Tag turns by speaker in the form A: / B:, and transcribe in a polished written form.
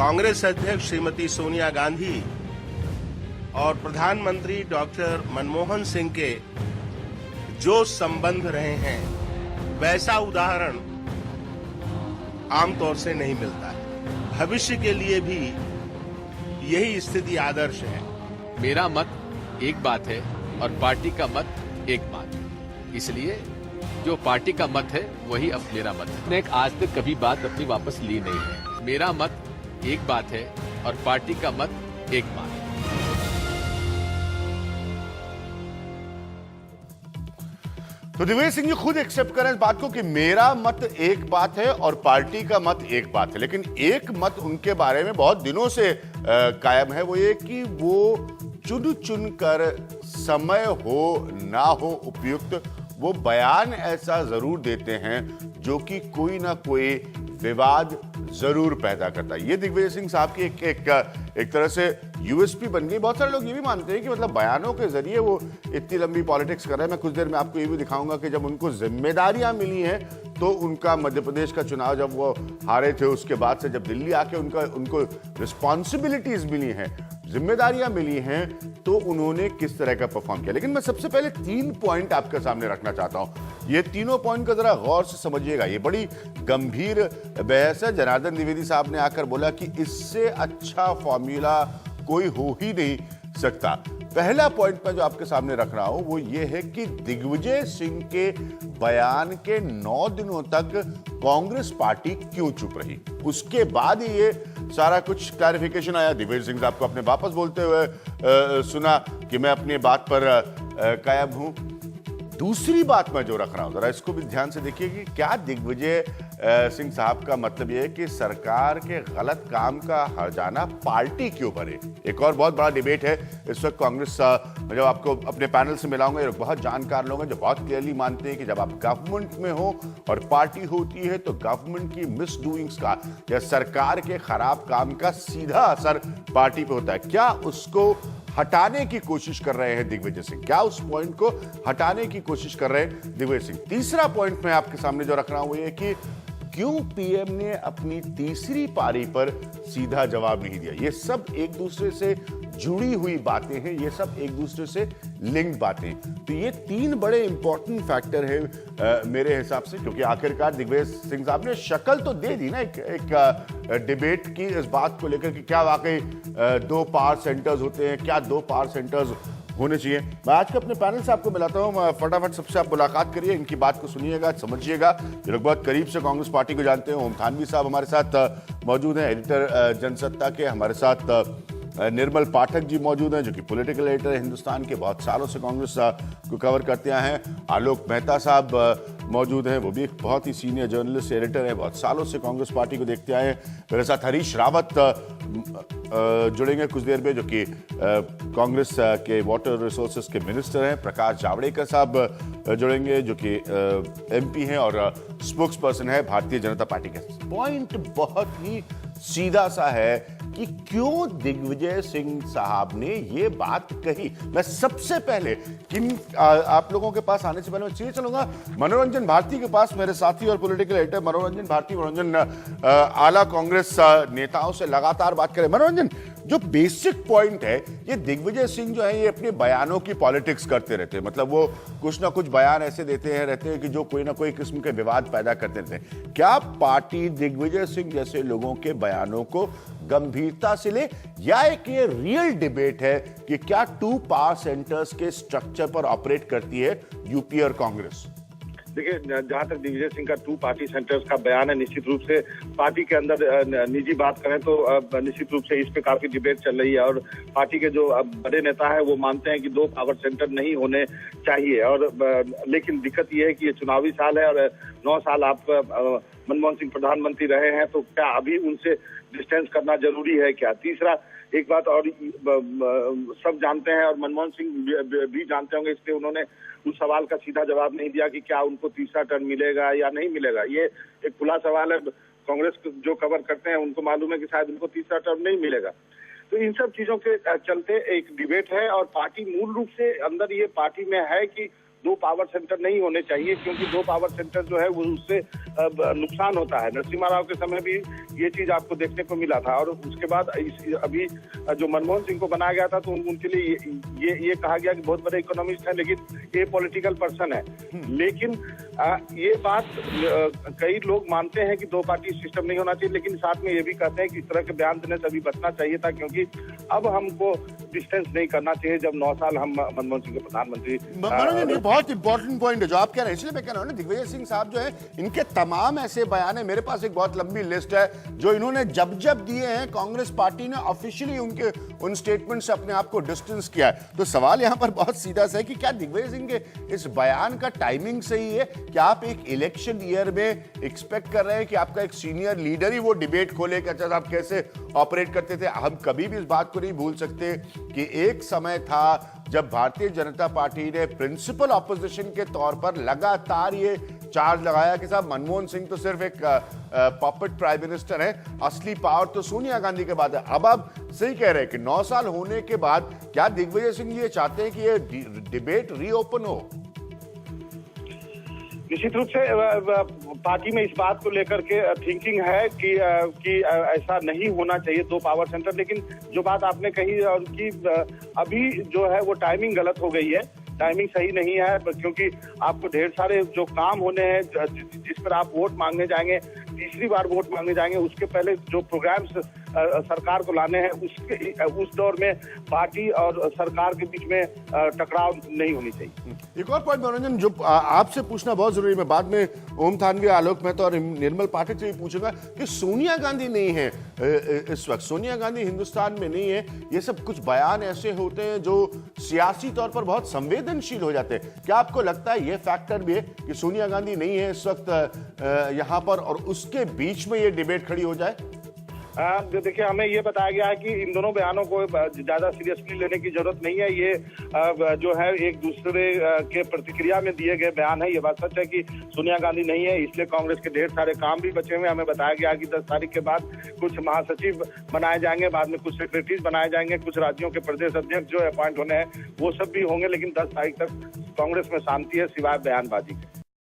A: कांग्रेस अध्यक्ष श्रीमती सोनिया गांधी और प्रधानमंत्री डॉक्टर मनमोहन सिंह के जो संबंध रहे हैं वैसा उदाहरण आमतौर से नहीं मिलता है। भविष्य के लिए भी यही स्थिति आदर्श है।
B: मेरा मत एक बात है और पार्टी का मत एक बात है, इसलिए जो पार्टी का मत है वही अब मेरा मत है। मैंने आज तक कभी बात अपनी वापस ली नहीं है। मेरा मत एक बात है और पार्टी का मत एक बात है।
C: तो दिग्विजय सिंह जी खुद एक्सेप्ट करें इस बात को कि मेरा मत एक बात है और पार्टी का मत एक बात है, लेकिन एक मत उनके बारे में बहुत दिनों से कायम है, वो ये कि वो चुन चुन कर समय हो ना हो उपयुक्त वो बयान ऐसा जरूर देते हैं जो कि कोई ना कोई विवाद जरूर पैदा करता है। ये दिग्विजय सिंह साहब की एक तरह से यूएसपी बन गई। बहुत सारे लोग ये भी मानते हैं कि मतलब बयानों के जरिए वो इतनी लंबी पॉलिटिक्स कर रहे हैं। मैं कुछ देर में आपको ये भी दिखाऊंगा कि जब उनको जिम्मेदारियां मिली हैं तो उनका मध्य प्रदेश का चुनाव जब वो हारे थे उसके बाद से जब दिल्ली आके उनको रिस्पॉन्सिबिलिटीज मिली हैं, जिम्मेदारियां मिली हैं, तो उन्होंने किस तरह का परफॉर्म किया। लेकिन मैं सबसे पहले 3 पॉइंट आपके सामने रखना चाहता हूं। ये तीनों पॉइंट को जरा गौर से समझिएगा। ये बड़ी गंभीर बहस है। जनार्दन द्विवेदी साहब ने आकर बोला कि इससे अच्छा फॉर्मूला कोई हो ही नहीं सकता। पहला पॉइंट मैं जो आपके सामने रख रहा हूं वो ये है कि दिग्विजय सिंह के बयान के 9 दिनों तक कांग्रेस पार्टी क्यों चुप रही। उसके बाद ही ये सारा कुछ क्लैरिफिकेशन आया। दिग्विजय सिंह साहब को अपने वापस बोलते हुए सुना कि मैं अपनी बात पर कायम हूं। दूसरी बात मैं जो रख रहा हूं, जरा इसको भी ध्यान से देखिए कि क्या दिग्विजय सिंह साहब का मतलब यह है कि सरकार के गलत काम का हर्जाना पार्टी क्यों भरे। एक और बहुत बड़ा डिबेट है इस वक्त कांग्रेस, जब आपको अपने पैनल से मिलाऊंगा, ये बहुत जानकार लोग हैं जो बहुत क्लियरली मानते हैं कि जब आप गवर्नमेंट में हो और पार्टी होती है तो गवर्नमेंट की मिसडूइंग्स का या सरकार के खराब काम का सीधा असर पार्टी पे होता है। क्या उसको हटाने की कोशिश कर रहे हैं दिग्विजय सिंह? क्या उस पॉइंट को हटाने की कोशिश कर रहे हैं दिग्विजय सिंह? तीसरा पॉइंट मैं आपके सामने जो रख रहा हूं वो ये कि क्यों पीएम ने अपनी तीसरी पारी पर सीधा जवाब नहीं दिया। ये सब एक दूसरे से जुड़ी हुई बातें हैं, ये सब एक दूसरे से लिंक्ड बातें। तो ये 3 बड़े इंपॉर्टेंट फैक्टर है मेरे हिसाब से, क्योंकि आखिरकार दिग्विजय सिंह साहब ने शक्ल तो दे दी ना एक डिबेट की इस बात को लेकर कि क्या वाकई 2 पावर सेंटर्स होते हैं, क्या 2 पावर सेंटर्स होने चाहिए। मैं आज के अपने पैनल से आपको मिलाता हूं। फटाफट सबसे आप मुलाकात करिए, इनकी बात को सुनिएगा, समझिएगा। ये लोग बहुत करीब से कांग्रेस पार्टी को जानते हैं। ओम थानवी साहब हमारे साथ मौजूद हैं, एडिटर जनसत्ता के। हमारे साथ निर्मल पाठक जी मौजूद हैं जो कि पॉलिटिकल एडिटर है हिंदुस्तान के, बहुत सालों से कांग्रेस को कवर करते हैं। आलोक मेहता साहब मौजूद हैं, वो भी एक बहुत ही सीनियर जर्नलिस्ट एडिटर है, बहुत सालों से कांग्रेस पार्टी को देखते आए हैं। मेरे साथ हरीश रावत जुड़ेंगे कुछ देर में, जो कि कांग्रेस के वाटर रिसोर्सेज के मिनिस्टर हैं। प्रकाश जावड़ेकर साहब जुड़ेंगे जो कि एमपी हैं और स्पोक्स पर्सन है भारतीय जनता पार्टी के। पॉइंट बहुत ही सीधा सा है कि क्यों दिग्विजय सिंह साहब ने ये बात कही। मैं सबसे पहले आप लोगों के पास आने से पहले मैं चलिए चलूंगा मनोरंजन भारती के पास, मेरे साथी और पॉलिटिकल एडिटर मनोरंजन भारती। मनोरंजन आला कांग्रेस नेताओं से लगातार बात करें। मनोरंजन, जो बेसिक पॉइंट है, ये दिग्विजय सिंह जो है ये अपने बयानों की पॉलिटिक्स करते रहते हैं। मतलब वो कुछ ना कुछ बयान ऐसे देते हैं कि जो कोई ना कोई किस्म के विवाद पैदा करते रहते हैं। क्या पार्टी दिग्विजय सिंह जैसे लोगों के बयानों को गंभीरता से ले, या एक ये रियल डिबेट है कि क्या 2 पावर सेंटर्स के स्ट्रक्चर पर ऑपरेट करती है यूपी और कांग्रेस?
D: देखिए, जहां तक दिग्विजय सिंह का 2 पार्टी सेंटर्स का बयान है, निश्चित रूप से पार्टी के अंदर निजी बात करें तो निश्चित रूप से इस पे काफी डिबेट चल रही है और पार्टी के जो बड़े नेता है वो मानते हैं कि 2 पावर सेंटर नहीं होने चाहिए। और लेकिन दिक्कत ये है कि ये चुनावी साल है और 9 साल आप मनमोहन सिंह प्रधानमंत्री रहे हैं, तो क्या अभी उनसे डिस्टेंस करना जरूरी है क्या? तीसरा एक बात और सब जानते हैं और मनमोहन सिंह भी जानते होंगे, इसलिए उन्होंने उस सवाल का सीधा जवाब नहीं दिया कि क्या उनको तीसरा टर्म मिलेगा या नहीं मिलेगा। ये एक खुला सवाल है। कांग्रेस जो कवर करते हैं उनको मालूम है कि शायद उनको तीसरा टर्म नहीं मिलेगा। तो इन सब चीजों के चलते एक डिबेट है और पार्टी मूल रूप से अंदर ये पार्टी में है कि दो पावर सेंटर नहीं होने चाहिए, क्योंकि दो पावर सेंटर जो है वो उससे नुकसान होता है। नरसिम्हा राव के समय भी ये चीज आपको देखने को मिला था, और उसके बाद अभी जो मनमोहन सिंह को बनाया गया था तो उनके लिए ये कहा गया कि बहुत बड़े इकोनॉमिस्ट हैं, लेकिन ये पॉलिटिकल पर्सन है। लेकिन ये बात कई लोग मानते हैं कि दो पार्टी सिस्टम नहीं होना चाहिए, लेकिन साथ में ये भी कहते हैं कि इस तरह के बयान देने से अभी बचना चाहिए था, क्योंकि अब हमको डिस्टेंस नहीं करना चाहिए जब 9 साल हम मनमोहन सिंह को प्रधानमंत्री।
C: मनोज, बहुत इंपॉर्टेंट पॉइंट है जो आप कह रहे हैं, इसलिए मैं कह रहा हूँ ना, दिग्विजय सिंह साहब जो है, इनके तमाम ऐसे बयान है, मेरे पास एक बहुत लंबी लिस्ट है जो इन्होंने जब दिए हैं, कांग्रेस पार्टी ने ऑफिशियली उन स्टेटमेंट से अपने आप को डिस्टेंस किया है। तो सवाल यहां पर बहुत सीधा सा है कि क्या दिग्विजय सिंह के इस बयान का टाइमिंग सही है? क्या आप एक इलेक्शन ईयर में एक्सपेक्ट कर रहे हैं कि आपका एक सीनियर लीडर ही वो डिबेट खोले कि अच्छा आप कैसे ऑपरेट करते थे? हम कभी भी इस बात को नहीं भूल सकते कि एक समय था जब भारतीय जनता पार्टी ने प्रिंसिपल ऑपोजिशन के तौर पर लगातार ये चार्ज लगाया कि साहब मनमोहन सिंह तो सिर्फ एक पॉपेट प्राइम मिनिस्टर है, असली पावर तो सोनिया गांधी के बाद है। अब आप सही कह रहे हैं कि 9 साल होने के बाद क्या दिग्विजय सिंह ये चाहते हैं कि ये डिबेट रीओपन हो?
D: निश्चित रूप से पार्टी में इस बात को लेकर के थिंकिंग है कि ऐसा नहीं होना चाहिए दो पावर सेंटर। लेकिन जो बात आपने कही कि अभी जो है वो टाइमिंग गलत हो गई है, टाइमिंग सही नहीं है, क्योंकि आपको ढेर सारे जो काम होने हैं जिस पर आप वोट मांगने जाएंगे, तीसरी बार वोट मांगने जाएंगे, उसके पहले जो प्रोग्राम्स सरकार को लाने हैं उस दौर में पार्टी और सरकार के बीच में टकराव नहीं होनी चाहिए।
C: एक और पॉइंट मनोरंजन जो आपसे पूछना बहुत जरूरी, मैं बाद में ओम थानवी, आलोक मेहता और निर्मल पाठक से भी पूछूंगा कि सोनिया गांधी नहीं है इस वक्त, सोनिया गांधी हिंदुस्तान में नहीं है, ये सब कुछ बयान ऐसे होते हैं जो सियासी तौर पर बहुत संवेदनशील हो जाते हैं। क्या आपको लगता है ये फैक्टर भी है कि सोनिया गांधी नहीं है इस वक्त यहां पर और उसके बीच में ये डिबेट खड़ी हो जाए?
D: देखिए, हमें ये बताया गया है कि इन दोनों बयानों को ज्यादा सीरियसली लेने की जरूरत नहीं है। ये जो है एक दूसरे के प्रतिक्रिया में दिए गए बयान है। ये बात सच है कि सोनिया गांधी नहीं है, इसलिए कांग्रेस के ढेर सारे काम भी बचे हुए। हमें बताया गया कि 10 तारीख के बाद कुछ महासचिव बनाए जाएंगे, बाद में कुछ सेक्रेटरीज बनाए जाएंगे, कुछ राज्यों के प्रदेश अध्यक्ष जो अपॉइंट होने हैं वो सब भी होंगे, लेकिन 10 तारीख तक कांग्रेस में शांति है सिवाय बयानबाजी के।